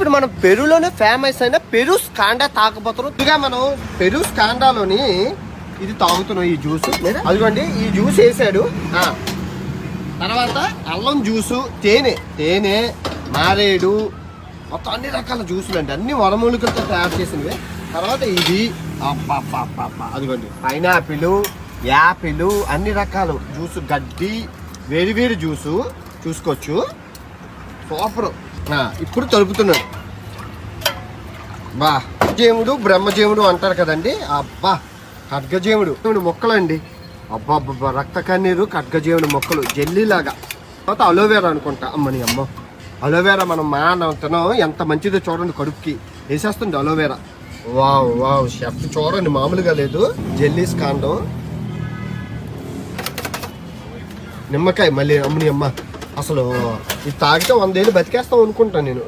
ఇప్పుడు మనం పెరులోనే ఫేమస్ అయిన పెరు స్కాండా తాగబోతున్నాం. ఇదిగా మనం పెరు స్కాండాలోని ఇది తాగుతున్నాం ఈ జ్యూస్. అదిగోండి ఈ జ్యూస్ వేసాడు. తర్వాత అల్లం జ్యూసు, తేనె మారేడు, మొత్తం అన్ని రకాల జ్యూసులు అండి, అన్ని వనమూలికలతో తయారు చేసినవి. తర్వాత ఇది అదిగోండి పైనాపిల్, యాపిల్, అన్ని రకాల జ్యూసు, గడ్డి, వేరు జ్యూసు చూసుకోవచ్చు. సూపర్. ఇప్పుడు తలుపుతున్నాడు. బా జీవుడు బ్రహ్మజీవుడు అంటారు కదండి. అబ్బా ఖడ్గజీవుడు మొక్కలండి. అబ్బా రక్త కన్నీరు ఖడ్గజీవుడు మొక్కలు జెల్లీలాగా. తర్వాత అలోవేరా అనుకుంటా. అమ్మని అమ్మ అలోవేరా మనం తినం ఎంత మంచిదో చూడండి, కడుపుకి వేసేస్తుంది అలోవేరా. వావ్ షెఫ్ చూడండి మామూలుగా లేదు. జెల్లీస్ కాండం, నిమ్మకాయ, మళ్ళీ అమ్మని అమ్మ అసలు ఇది తాగితే 100 ఏళ్ళు బతికేస్తాం అనుకుంటాను నేను.